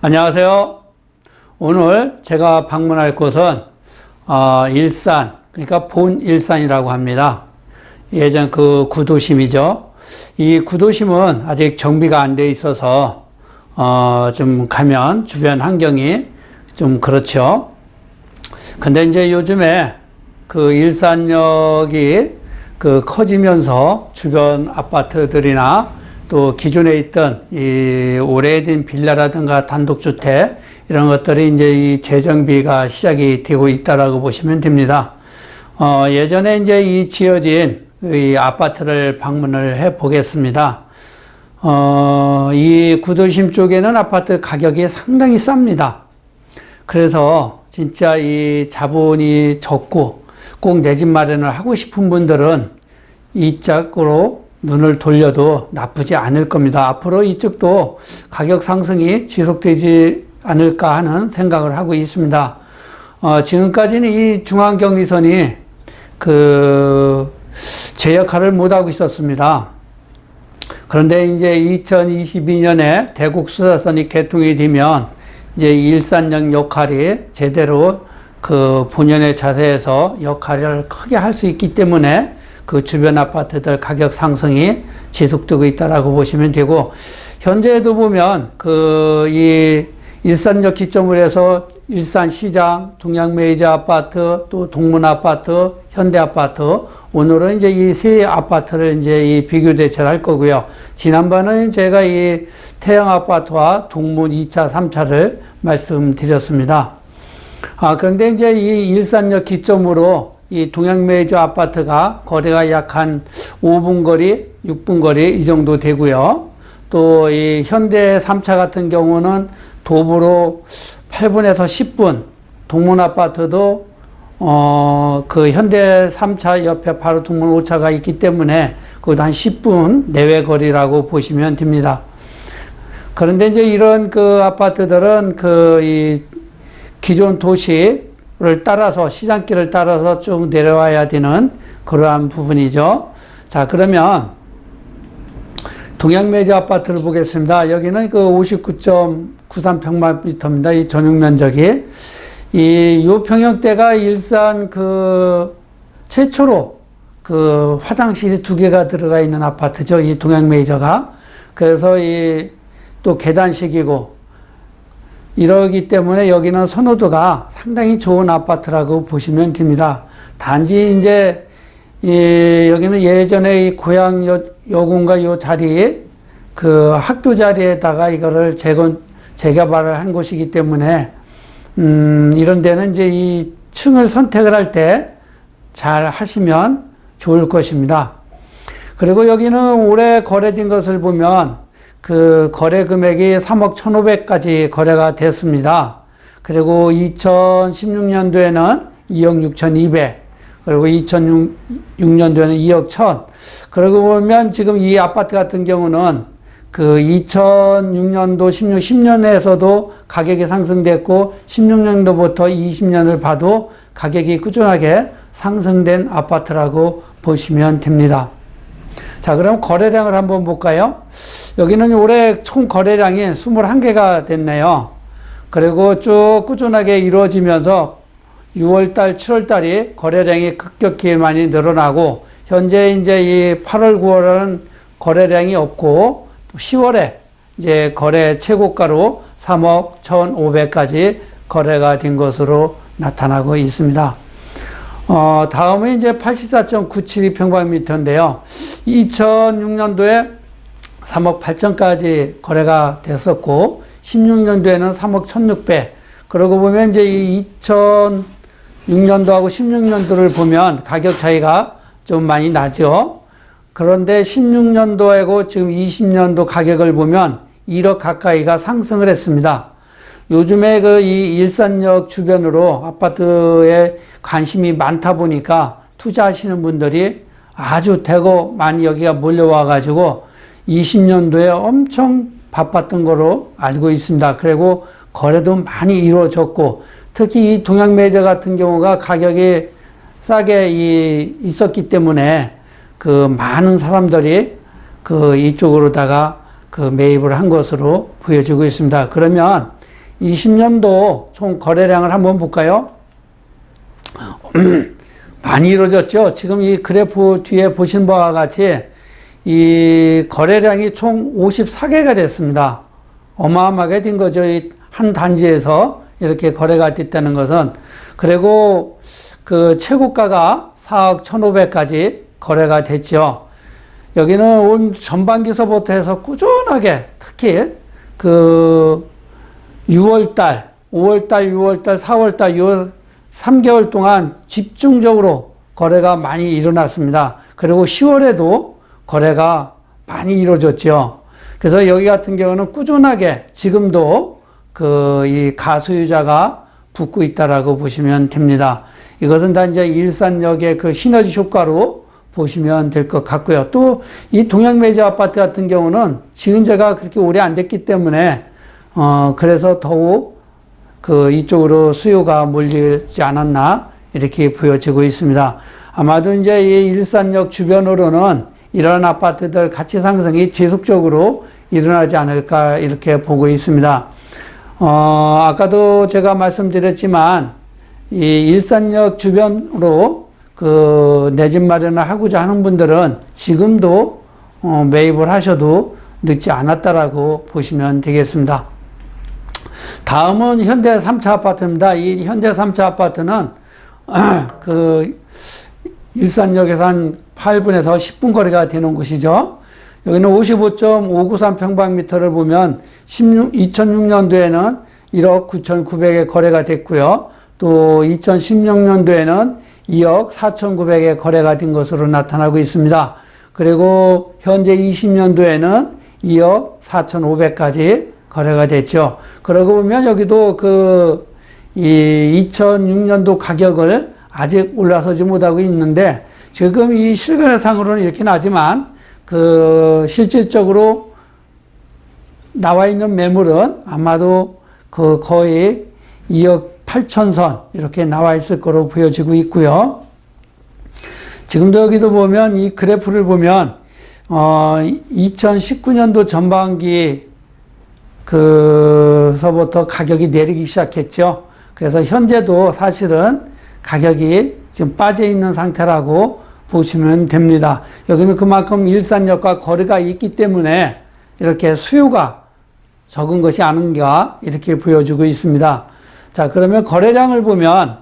안녕하세요. 오늘 제가 방문할 곳은 일산, 그러니까 본일산이라고 합니다. 예전 그 구도심이죠. 이 구도심은 아직 정비가 안 돼 있어서 좀 가면 주변 환경이 좀 그렇죠. 근데 이제 요즘에 그 일산역이 그 커지면서 주변 아파트들이나 또 기존에 있던 이 오래된 빌라라든가 단독주택 이런 것들이 이제 이 재정비가 시작이 되고 있다라고 보시면 됩니다. 예전에 이제 이 지어진 이 아파트를 방문을 해 보겠습니다. 이 구도심 쪽에는 아파트 가격이 상당히 쌉니다. 그래서 진짜 이 자본이 적고 꼭 내 집 마련을 하고 싶은 분들은 이쪽으로 눈을 돌려도 나쁘지 않을 겁니다. 앞으로 이쪽도 가격 상승이 지속되지 않을까 하는 생각을 하고 있습니다. 지금까지는 이 중앙경의선이 제 역할을 못하고 있었습니다. 그런데 이제 2022년에 대국수사선이 개통이 되면 이제 일산역 역할이 제대로 그 본연의 자세에서 역할을 크게 할 수 있기 때문에 그 주변 아파트들 가격 상승이 지속되고 있다라고 보시면 되고, 현재에도 보면 이 일산역 기점으로 해서 일산시장, 동양메이저 아파트, 또 동문 아파트, 현대 아파트, 오늘은 이제 이 세 아파트를 이제 이 비교 대체를 할 거고요. 지난번은 제가 이 태영 아파트와 동문 2차, 3차를 말씀드렸습니다. 그런데 이제 이 일산역 기점으로 이 동양메이저 아파트가 거리가 약 한 5분 거리, 6분 거리 이 정도 되고요. 또 이 현대 3차 같은 경우는 도보로 8분에서 10분, 동문 아파트도 그 현대 3차 옆에 바로 동문 5차가 있기 때문에 그것도 한 10분 내외 거리라고 보시면 됩니다. 그런데 이제 이런 그 아파트들은 이 기존 도시를 따라서, 시장길을 따라서 쭉 내려와야 되는 그러한 부분이죠. 자, 그러면 동양메이저 아파트를 보겠습니다. 여기는 그 59.93평방미터입니다. 이 전용 면적이. 요 평형대가 일산 최초로 화장실이 2개가 들어가 있는 아파트죠. 이 동양메이저가. 그래서 또 계단식이고, 이러기 때문에 여기는 선호도가 상당히 좋은 아파트라고 보시면 됩니다. 단지 이제 여기는 예전에 이 고향 여군가 요 자리, 학교 자리에다가 이거를 재개발을 한 곳이기 때문에 이런 데는 이제 이 층을 선택을 할 때 잘 하시면 좋을 것입니다. 그리고 여기는 올해 거래된 것을 보면 거래 금액이 3억 1,500까지 거래가 됐습니다. 그리고 2016년도에는 2억 6,200, 그리고 2006년도에는 2억 1,000. 그러고 보면 지금 이 아파트 같은 경우는 2006년도, 10년에서도 가격이 상승됐고, 16년도부터 20년을 봐도 가격이 꾸준하게 상승된 아파트라고 보시면 됩니다. 자, 그럼 거래량을 한번 볼까요? 여기는 올해 총 거래량이 21개가 됐네요. 그리고 쭉 꾸준하게 이루어지면서 6월달, 7월달이 거래량이 급격히 많이 늘어나고, 현재 이제 이 8월, 9월은 거래량이 없고, 10월에 이제 거래 최고가로 3억 1,500까지 거래가 된 것으로 나타나고 있습니다. 다음은 이제 84.972평방미터인데요. 2006년도에 3억 8천까지 거래가 됐었고, 16년도에는 3억 1,600. 그러고 보면 이제 이 2006년도하고 16년도를 보면 가격 차이가 좀 많이 나죠. 그런데 16년도하고 지금 20년도 가격을 보면 1억 가까이가 상승을 했습니다. 요즘에 이 일산역 주변으로 아파트에 관심이 많다 보니까 투자하시는 분들이 아주 대거 많이 여기가 몰려와가지고 20년도에 엄청 바빴던 거로 알고 있습니다. 그리고 거래도 많이 이루어졌고, 특히 이 동양메이저 같은 경우가 가격이 싸게 있었기 때문에 많은 사람들이 이쪽으로다가 매입을 한 것으로 보여지고 있습니다. 그러면 20년도 총 거래량을 한번 볼까요? 많이 이루어졌죠. 지금 이 그래프 뒤에 보신 바와 같이 이 거래량이 총 54개가 됐습니다. 어마어마하게 된 거죠. 한 단지에서 이렇게 거래가 됐다는 것은. 그리고 그 최고가가 4억 1,500까지 거래가 됐죠. 여기는 온 전반기서부터 해서 꾸준하게 특히 그 6월달, 5월달, 6월달, 4월달, 6월 3개월 동안 집중적으로 거래가 많이 일어났습니다. 그리고 10월에도 거래가 많이 이루어졌죠. 그래서 여기 같은 경우는 꾸준하게 지금도 이 가소유자가 붙고 있다라고 보시면 됩니다. 이것은 다 이제 일산역의 그 시너지 효과로 보시면 될 것 같고요. 또 이 동양매제 아파트 같은 경우는 지은 지가 그렇게 오래 안 됐기 때문에 그래서 더욱 이쪽으로 수요가 몰리지 않았나 이렇게 보여지고 있습니다. 아마도 이제 이 일산역 주변으로는 이런 아파트들 가치 상승이 지속적으로 일어나지 않을까 이렇게 보고 있습니다. 아까도 제가 말씀드렸지만 이 일산역 주변으로 내 집 마련을 하고자 하는 분들은 지금도 매입을 하셔도 늦지 않았다라고 보시면 되겠습니다. 다음은 현대 3차 아파트입니다. 이 현대 3차 아파트는 일산역에서 한 8분에서 10분 거리가 되는 곳이죠. 여기는 55.593평방미터를 보면 2006년도에는 1억 9,900에 거래가 됐고요. 또 2016년도에는 2억 4,900에 거래가 된 것으로 나타나고 있습니다. 그리고 현재 20년도에는 2억 4,500까지 거래가 됐죠. 그러고 보면 여기도 이 2006년도 가격을 아직 올라서지 못하고 있는데 지금 이 실거래상으로는 이렇게 나지만 실질적으로 나와 있는 매물은 아마도 거의 2억 8천선 이렇게 나와 있을 거로 보여지고 있고요. 지금도 여기도 보면 이 그래프를 보면 2019년도 전반기 서부터 가격이 내리기 시작했죠. 그래서 현재도 사실은 가격이 지금 빠져 있는 상태라고 보시면 됩니다. 여기는 그만큼 일산역과 거리가 있기 때문에 이렇게 수요가 적은 것이 아닌가 이렇게 보여주고 있습니다. 자, 그러면 거래량을 보면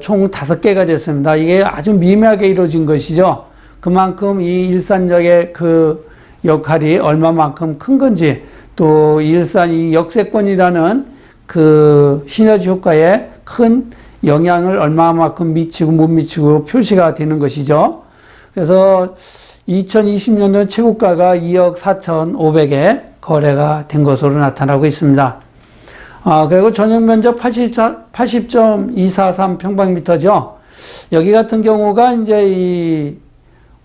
총 5개가 됐습니다. 이게 아주 미미하게 이루어진 것이죠. 그만큼 이 일산역의 역할이 얼마만큼 큰 건지 또 일산 이 역세권이라는 시너지 효과에 큰 영향을 얼마만큼 미치고 못 미치고 표시가 되는 것이죠. 그래서 2020년도 최고가가 2억 4,500에 거래가 된 것으로 나타나고 있습니다. 그리고 전용 면적 80.243 평방미터죠. 여기 같은 경우가 이제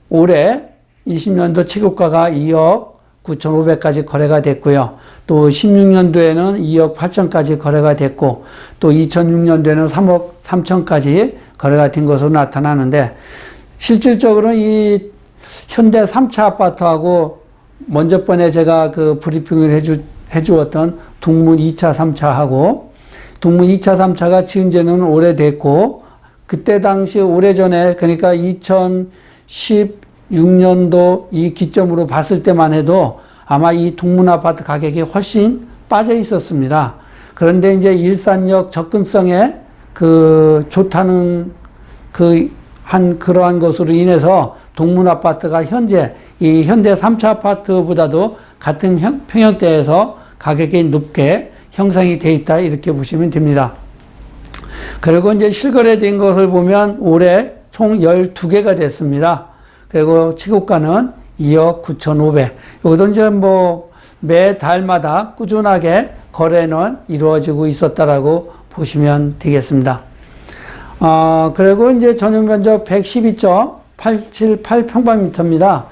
올해 20년도 최고가가 2억 9,500까지 거래가 됐고요. 또 16년도에는 2억 8천까지 거래가 됐고 또 2006년도에는 3억 3천까지 거래가 된 것으로 나타나는데 실질적으로 이 현대 3차 아파트하고 먼저 번에 제가 브리핑을 해주었던 동문 2차, 3차하고 동문 2차, 3차가 지은 지는 오래됐고 그때 당시 오래전에 그러니까 2016년도 이 기점으로 봤을 때만 해도 아마 이 동문 아파트 가격이 훨씬 빠져 있었습니다. 그런데 이제 일산역 접근성에 좋다는 그러한 것으로 인해서 동문 아파트가 현재 이 현대 3차 아파트보다도 같은 평형대에서 가격이 높게 형성이 되어 있다 이렇게 보시면 됩니다. 그리고 이제 실거래된 것을 보면 올해 총 12개가 됐습니다. 그리고 최고가는 2억 9,500. 여기도 이제 매 달마다 꾸준하게 거래는 이루어지고 있었다라고 보시면 되겠습니다. 그리고 이제 전용 면적 112.878 평방미터입니다.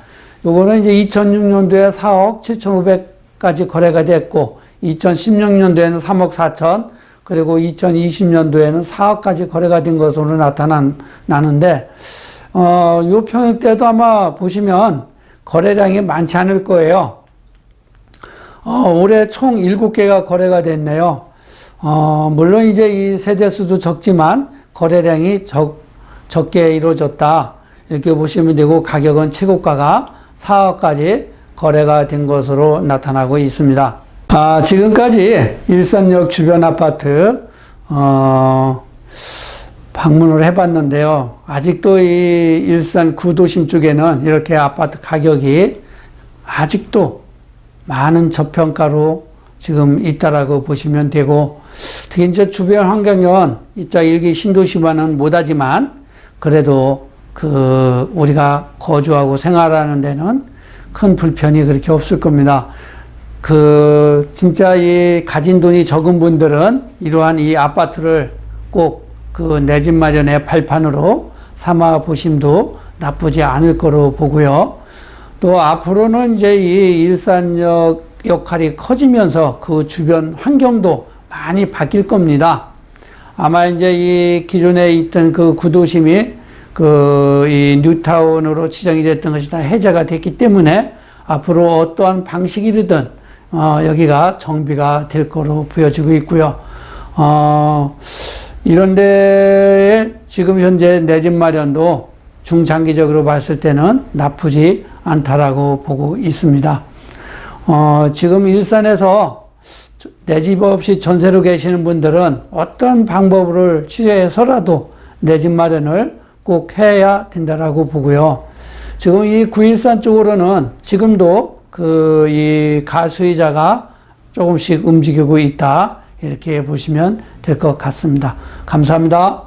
요거는 이제 2006년도에 4억 7,500까지 거래가 됐고, 2016년도에는 3억 4천, 그리고 2020년도에는 4억까지 거래가 된 것으로 나타나는데, 요 평형 때도 아마 보시면 거래량이 많지 않을 거예요. 올해 총 7개가 거래가 됐네요. 물론 이제 이 세대수도 적지만 거래량이 적게 이루어졌다. 이렇게 보시면 되고, 가격은 최고가가 4억까지 거래가 된 것으로 나타나고 있습니다. 지금까지 일산역 주변 아파트, 방문을 해봤는데요. 아직도 이 일산 구도심 쪽에는 이렇게 아파트 가격이 아직도 많은 저평가로 지금 있다라고 보시면 되고, 특히 이제 주변 환경은 이자 일기 신도시와는 못하지만 그래도 우리가 거주하고 생활하는 데는 큰 불편이 그렇게 없을 겁니다. 진짜 이 가진 돈이 적은 분들은 이러한 이 아파트를 꼭 내 집 마련의 발판으로 삼아 보심도 나쁘지 않을 거로 보고요. 또 앞으로는 이제 이 일산역 역할이 커지면서 그 주변 환경도 많이 바뀔 겁니다. 아마 이제 이 기존에 있던 그 구도심이 이 뉴타운으로 지정이 됐던 것이 다 해제가 됐기 때문에 앞으로 어떠한 방식이든 여기가 정비가 될 거로 보여지고 있고요. 이런 데에 지금 현재 내 집 마련도 중장기적으로 봤을 때는 나쁘지 않다라고 보고 있습니다. 지금 일산에서 내 집 없이 전세로 계시는 분들은 어떤 방법을 취해서라도 내 집 마련을 꼭 해야 된다라고 보고요. 지금 이 구일산 쪽으로는 지금도 이 가수이자가 조금씩 움직이고 있다. 이렇게 보시면 될 것 같습니다. 감사합니다.